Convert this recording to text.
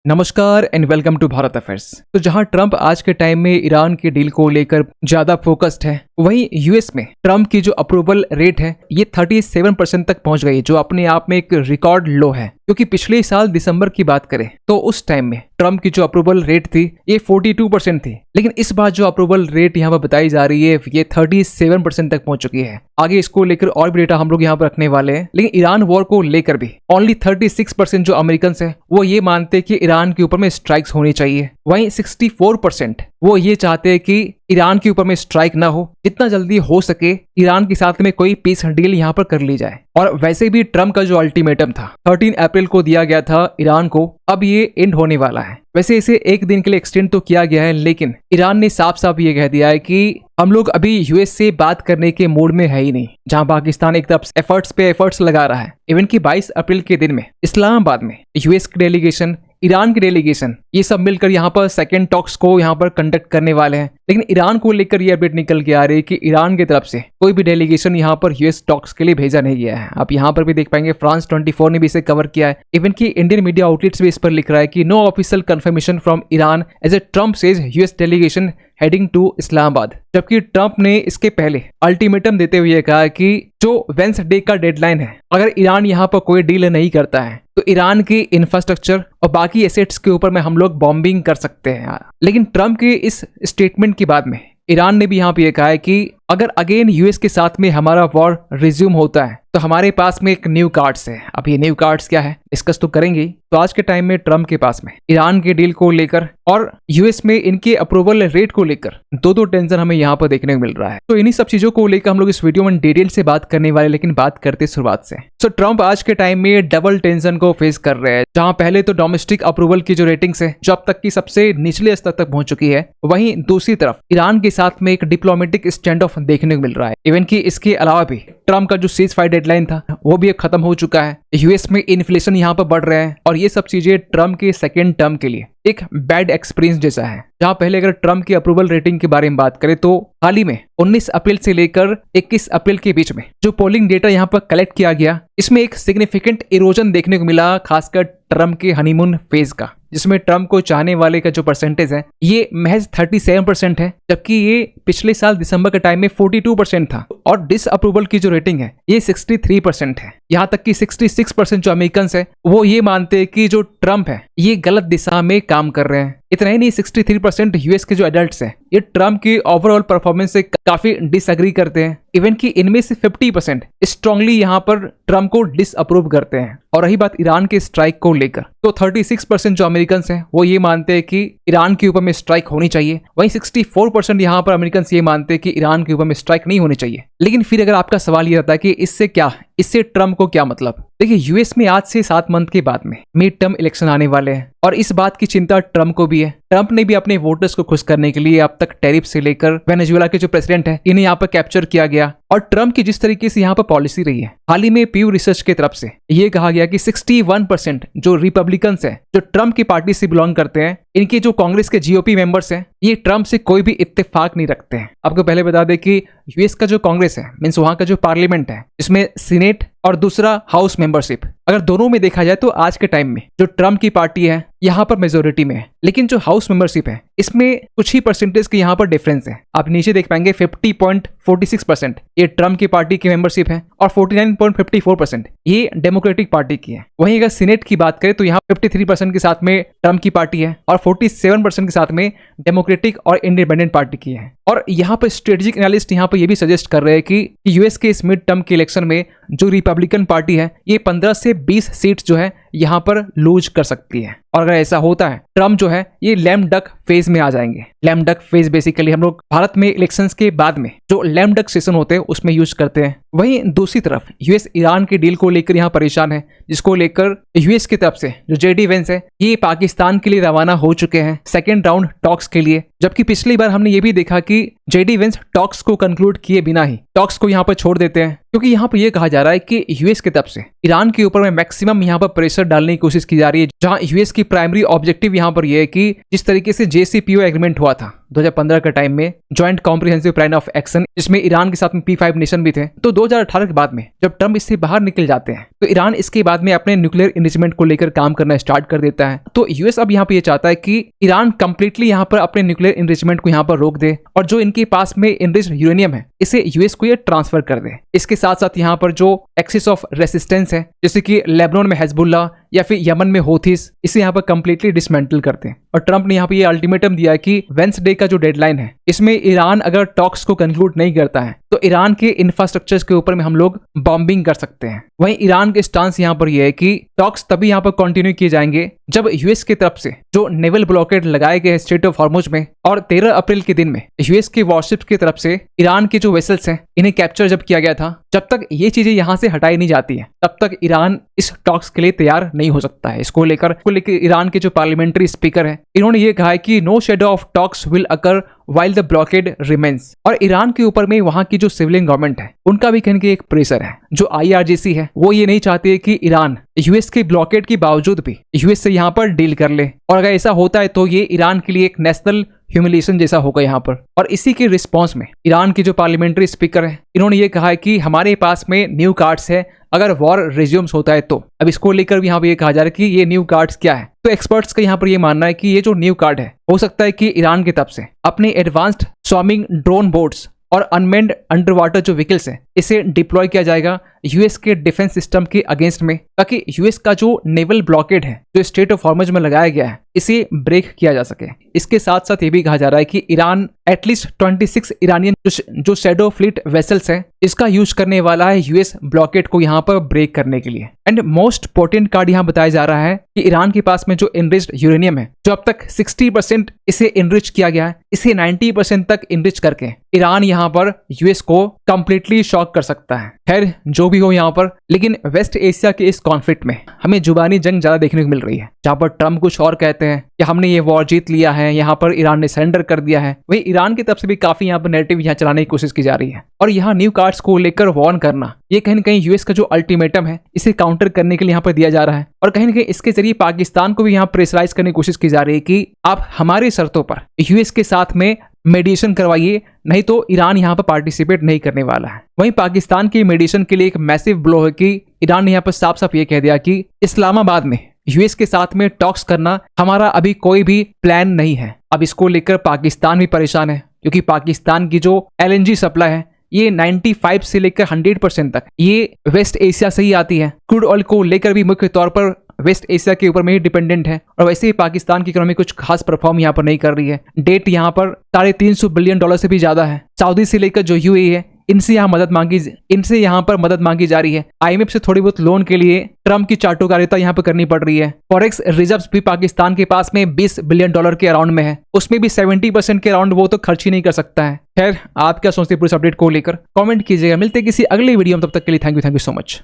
नमस्कार and welcome to Bharat affairs. तो जहां ट्रंप आज के टाइम में ईरान के डील को लेकर ज्यादा फोकस्ड है, वहीं यूएस में ट्रंप की जो अप्रूवल रेट है ये 37% तक पहुंच गई, जो अपने आप में एक रिकॉर्ड लो है। क्योंकि पिछले साल दिसंबर की बात करें तो उस टाइम में ट्रंप की जो अप्रूवल रेट थी ये 42% थी, लेकिन इस बार जो अप्रूवल रेट यहाँ पर बताई जा रही है ये 37% तक पहुंच चुकी है। आगे इसको लेकर और भी डेटा हम लोग यहाँ पर रखने वाले हैं, लेकिन ईरान वॉर को लेकर भी ओनली 36% जो अमेरिकन है वो ये मानते हैं कि ईरान के ऊपर में स्ट्राइक्स होनी चाहिए। वहीं 64% वो ये चाहते हैं कि ईरान के ऊपर में स्ट्राइक ना हो, जितना जल्दी हो सके ईरान के साथ में कोई पीस डील यहाँ पर कर ली जाए। और वैसे भी ट्रंप का जो अल्टीमेटम था 13 अप्रैल को दिया गया था ईरान को, अब ये एंड होने वाला है। वैसे इसे एक दिन के लिए एक्सटेंड तो किया गया है, लेकिन ईरान ने साफ साफ ये कह दिया है कि हम लोग अभी यूएस से बात करने के मूड में है ही नहीं। जहां पाकिस्तान एक तरफ एफर्ट्स पे एफर्ट्स लगा रहा है, इवन कि 22 अप्रैल के दिन में इस्लामाबाद में यूएस की डेलीगेशन, ईरान की डेलीगेशन, ये सब मिलकर यहाँ पर सेकेंड टॉक्स को यहाँ पर कंडक्ट करने वाले हैं। लेकिन ईरान को लेकर ये अपडेट निकल के आ रही है कि ईरान की तरफ से कोई भी डेलीगेशन यहाँ पर यूएस टॉक्स के लिए भेजा नहीं गया है। आप यहाँ पर भी देख पाएंगे फ्रांस 24 ने भी इसे कवर किया है, इवन कि इंडियन मीडिया आउटलेट्स भी इस पर लिख रहा है कि no official confirmation from Iran as a Trump says US delegation heading to Islamabad. जबकि ट्रंप ने इसके पहले अल्टीमेटम देते हुए कहा कि जो वेंसडे का डेडलाइन है, अगर ईरान यहाँ पर कोई डील नहीं करता है तो ईरान की इंफ्रास्ट्रक्चर और बाकी एसेट्स के ऊपर में हम लोग बॉम्बिंग कर सकते हैं। लेकिन ट्रंप के इस स्टेटमेंट के बाद में ईरान ने भी यहाँ पे ये कहा है कि अगर अगेन यूएस के साथ में हमारा वॉर रिज्यूम होता है तो हमारे पास में एक न्यू कार्ड्स है। अब ये न्यू कार्ड्स क्या है डिस्कस तो करेंगे। तो आज के टाइम में ट्रंप के पास में ईरान के डील को लेकर और यूएस में इनके अप्रूवल रेट को लेकर दो टेंशन हमें यहाँ पर देखने को मिल रहा है। तो इन्हीं सब चीजों को लेकर हम लोग इस वीडियो में डिटेल से बात करने वाले, लेकिन बात करते शुरुआत से। सो ट्रंप आज के टाइम में डबल टेंशन को फेस कर रहे हैं, जहां पहले तो डोमेस्टिक अप्रूवल की जो रेटिंग्स है जो अब तक की सबसे निचले स्तर तक पहुंच चुकी है, वहीं दूसरी तरफ ईरान के साथ में एक डिप्लोमेटिक स्टैंड ऑफ देखने को मिल रहा है। इवन कि इसके अलावा भी ट्रंप का जो सीज फायर डेडलाइन था वो भी अब खत्म हो चुका है। यूएस में इन्फ्लेशन यहाँ पर बढ़ रहा है और ये सब चीजें ट्रंप के सेकेंड टर्म के लिए एक बैड एक्सपीरियंस जैसा है। जहां पहले अगर ट्रंप की अप्रूवल रेटिंग के बारे में बात करें तो हाल ही में 19 अप्रैल से लेकर 21 अप्रैल के बीच में जो पोलिंग डेटा यहाँ पर कलेक्ट किया गया, इसमें एक सिग्निफिकेंट इरोजन देखने को मिला, खासकर ट्रंप के हनीमून फेज का, जिसमें ट्रंप को चाहने वाले का जो परसेंटेज है ये महज 37% है, जबकि ये पिछले साल दिसंबर के टाइम में 42% था। और डिसअप्रूवल की जो रेटिंग है ये 63% है। यहाँ तक कि 66% जो अमेरिकन है वो ये मानते हैं कि जो ट्रंप है ये गलत दिशा में काम कर रहे हैं। इतना ही नहीं, 63% यूएस के जो एडल्ट्स हैं ये ट्रंप की ओवरऑल परफॉर्मेंस से काफी डिसएग्री करते हैं। इवन कि इनमें से 50% स्ट्रांगली यहाँ पर ट्रंप को डिसअप्रूव करते हैं। और रही बात ईरान के स्ट्राइक को लेकर तो 36% जो अमेरिकन हैं वो ये मानते हैं कि ईरान के ऊपर में स्ट्राइक होनी चाहिए, वहीं 64% यहाँ पर अमेरिकन ये मानते हैं कि ईरान के ऊपर में स्ट्राइक नहीं होनी चाहिए। लेकिन फिर अगर आपका सवाल ये रहता है कि इससे क्या, इससे ट्रंप को क्या मतलब? देखिए, यूएस में आज से 7 मंथ के बाद में मिड टर्म इलेक्शन आने वाले हैं और इस बात की चिंता ट्रंप को भी है। ट्रंप ने भी अपने वोटर्स को खुश करने के लिए अब तक टैरिफ से लेकर वेनेजुएला के जो प्रेसिडेंट है इन्हें यहाँ पर कैप्चर किया गया। और ट्रंप की जिस तरीके से यहाँ पर पॉलिसी रही है, हाल ही में प्यू रिसर्च की तरफ से ये कहा गया कि 61% जो रिपब्लिकन्स है जो ट्रंप की पार्टी से बिलोंग करते हैं, इनके जो कांग्रेस के जीओपी मेंबर्स हैं ये ट्रंप से कोई भी इत्तेफाक नहीं रखते हैं। आपको पहले बता दें कि यूएस का जो कांग्रेस है, मीन्स वहां का जो पार्लियामेंट है, इसमें सीनेट और दूसरा हाउस मेंबरशिप, अगर दोनों में देखा जाए तो आज के टाइम में जो ट्रंप की पार्टी है यहाँ पर मेजोरिटी में है। लेकिन जो हाउस मेंबरशिप है इसमें कुछ ही परसेंटेज के यहाँ पर डिफरेंस है। आप नीचे देख पाएंगे 50.46% ये ट्रंप की पार्टी की मेंबरशिप है और 49.54% ये डेमोक्रेटिक पार्टी की है। वहीं अगर सीनेट की बात करें तो यहाँ 53% के साथ में ट्रंप की पार्टी है और 47% के साथ में डेमोक्रेटिक और इंडिपेंडेंट पार्टी की है। और यहाँ पर स्ट्रेटेजिक एनालिस्ट यहाँ पर ये भी सजेस्ट कर रहे हैं कि यूएस के इस मिड टर्म के इलेक्शन में जो रिपब्लिकन पार्टी है ये 15 से 20 सीट जो है यहाँ पर लूज कर सकती है। और अगर ऐसा होता है ट्रंप जो है ये लैम डक फेज में आ जाएंगे। लैम डक फेज बेसिकली हम लोग भारत में इलेक्शंस के बाद में जो लैम डक सेशन होते हैं उसमें यूज करते हैं। वहीं दूसरी तरफ यूएस ईरान के डील को लेकर यहाँ परेशान है, जिसको लेकर यूएस की तरफ से जो जेडी वेंस है ये पाकिस्तान के लिए रवाना हो चुके हैं सेकेंड राउंड टॉक्स के लिए। जबकि पिछली बार हमने ये भी देखा कि जेडी वेंस टॉक्स को कंक्लूड किए बिना ही टॉक्स को यहाँ पर छोड़ देते हैं, क्योंकि यहाँ पर यह कहा जा रहा है कि यूएस की तरफ से ईरान के ऊपर में मैक्सिमम यहाँ पर प्रेशर डालने की कोशिश की जा रही है, जहां यूएस की प्राइमरी ऑब्जेक्टिव यहाँ पर यह है कि जिस तरीके से JCPOA एग्रीमेंट हुआ था 2015 के टाइम में, joint comprehensive plan of action, जिसमें ईरान के साथ में P5 नेशन भी थे, तो 2018 के बाद में जब ट्रम्प इससे बाहर निकल जाते हैं तो ईरान इसके बाद में अपने न्यूक्लियर इनरिचमेंट को लेकर काम करना स्टार्ट कर देता है। तो यूएस अब यहाँ पे ये चाहता है कि ईरान कंप्लीटली यहाँ पर अपने न्यूक्लियर इनरिचमेंट को यहाँ पर रोक दे और जो इनके पास में इनरिच्ड यूरेनियम है इसे यूएस को ये ट्रांसफर कर दे। इसके साथ साथ यहाँ पर जो एक्सिस ऑफ रेसिस्टेंस है, जैसे कि लेबनान में हिजबुल्लाह या फिर यमन में होथीस, इसे यहाँ पर कंप्लीटली डिसमेंटल करते हैं। और ट्रम्प ने यहाँ पे ये अल्टीमेटम दिया है कि वेंसडे का जो डेडलाइन है इसमें ईरान अगर टॉक्स को कंक्लूड नहीं करता है तो ईरान के इंफ्रास्ट्रक्चर्स के ऊपर में हम लोग बॉम्बिंग कर सकते हैं। वहीं ईरान के स्टांस यहाँ पर यह है कि टॉक्स तभी यहाँ पर कंटिन्यू किए जाएंगे जब यूएस की तरफ से जो नेवल ब्लॉकेड लगाए गए स्ट्रेट ऑफ हॉर्मुज में और 13 अप्रैल के दिन में यूएस के वॉरशिप्स की तरफ से ईरान के जो वेसल्स हैं इन्हें कैप्चर जब किया गया था, जब तक ये चीजें यहाँ से हटाई नहीं जाती है तब तक ईरान इस टॉक्स के लिए तैयार नहीं हो सकता है। इसको लेकर ईरान के जो पार्लियामेंट्री स्पीकर है इन्होंने ये कहा है कि no shadow of talks will occur while the blockade remains. और ईरान के ऊपर में वहां की जो सिविलियन गवर्नमेंट है उनका भी कहने की एक प्रेशर है। जो IRGC है वो ये नहीं चाहती है कि ईरान यूएस के ब्लॉकेड के बावजूद भी यूएस से यहाँ पर डील कर ले, और अगर ऐसा होता है तो ये ईरान के लिए एक नेशनल ह्यूमिलिएशन जैसा होगा यहाँ पर। और इसी के रिस्पॉन्स में ईरान के जो पार्लियामेंट्री स्पीकर है इन्होंने ये कहा है कि हमारे पास में न्यू कार्ड्स है अगर वॉर रिज्यूम्स होता है तो। अब इसको लेकर भी यहाँ पे ये कहा जा रहा है कि ये न्यू कार्ड्स क्या है। तो एक्सपर्ट्स का यहाँ पर ये मानना है कि ये जो न्यू कार्ड है हो सकता है कि ईरान की तरफ से अपने एडवांस्ड स्वार्मिंग ड्रोन बोट्स और अनमेन्ड अंडर वाटर जो व्हीकल्स है इसे डिप्लॉय किया जाएगा यूएस के डिफेंस सिस्टम के अगेंस्ट में, ताकि यूएस का जो नेवल ब्लॉकेड है जो स्ट्रेट ऑफ हॉर्मुज में लगाया गया है इसे ब्रेक किया जा सके। इसके साथ साथ ये भी कहा जा रहा है कि ईरान एटलीस्ट 26 ईरानियन जो शैडो फ्लीट वेसल्स है इसका यूज करने वाला है यूएस ब्लॉकेड को यहाँ पर ब्रेक करने के लिए। एंड मोस्ट पोटेंट कार्ड यहाँ बताया जा रहा है कि ईरान के पास में जो इनरिच्ड यूरेनियम है जो अब तक 60% इसे इनरिच किया गया है, इसे 90% तक इनरिच करके ईरान यहाँ पर यूएस को कंप्लीटली शॉक कर सकता है। खैर जो भी हो यहाँ पर, लेकिन वेस्ट एशिया के इस कॉन्फ्लिक्ट में हमें जुबानी जंग ज्यादा देखने को मिल रही है, जहाँ पर ट्रम्प कुछ और कहते हैं कि हमने ये वॉर जीत लिया है, यहाँ पर ईरान ने सरेंडर कर दिया है। वही ईरान की तरफ से भी काफी यहाँ पर नैरेटिव यहाँ चलाने की कोशिश की जा रही है। और यहाँ न्यू कार्ड्स को लेकर वॉर्न करना ये कहीं न कहीं यूएस का जो अल्टीमेटम है इसे काउंटर करने के लिए यहाँ पर दिया जा रहा है। और कहीं न कहीं इसके जरिए पाकिस्तान को भी यहाँ प्रेशराइज करने की कोशिश की जा रही है कि आप हमारी शर्तों पर यूएस के साथ में मेडिएशन करवाइए, नहीं तो ईरान यहाँ पर पार्टिसिपेट नहीं करने वाला है। वहीं पाकिस्तान की मेडिएशन के लिए एक मैसिव ब्लो है कि ईरान ने यहाँ पर साफ साफ ये कह दिया कि इस्लामाबाद में यूएस के साथ में टॉक्स करना हमारा अभी कोई भी प्लान नहीं है। अब इसको लेकर पाकिस्तान भी परेशान है, क्योंकि पाकिस्तान की जो LNG सप्लाई है ये 95 से लेकर 100% तक ये वेस्ट एशिया से ही आती है। क्रूड ऑयल को लेकर भी मुख्य तौर पर वेस्ट एशिया के ऊपर में ही डिपेंडेंट है। और वैसे ही पाकिस्तान की इकोनॉमी कुछ खास परफॉर्म यहाँ पर नहीं कर रही है। डेट यहाँ पर $350 बिलियन से भी ज्यादा है। सऊदी से लेकर जो UAE है इनसे यहाँ पर मदद मांगी जा रही है। IMF से थोड़ी बहुत लोन के लिए ट्रम्प की चाटुकारिता यहाँ पर करनी पड़ रही है। फॉरेक्स रिजर्व्स भी पाकिस्तान के पास में $20 बिलियन के अराउंड में है, उसमें भी 70% के अराउंड वो तो खर्च ही नहीं कर सकता है। खैर आप क्या सोचते हैं पूरे अपडेट को लेकर कमेंट कीजिएगा। मिलते हैं किसी अगले वीडियो में, तब तक के लिए थैंक यू सो मच।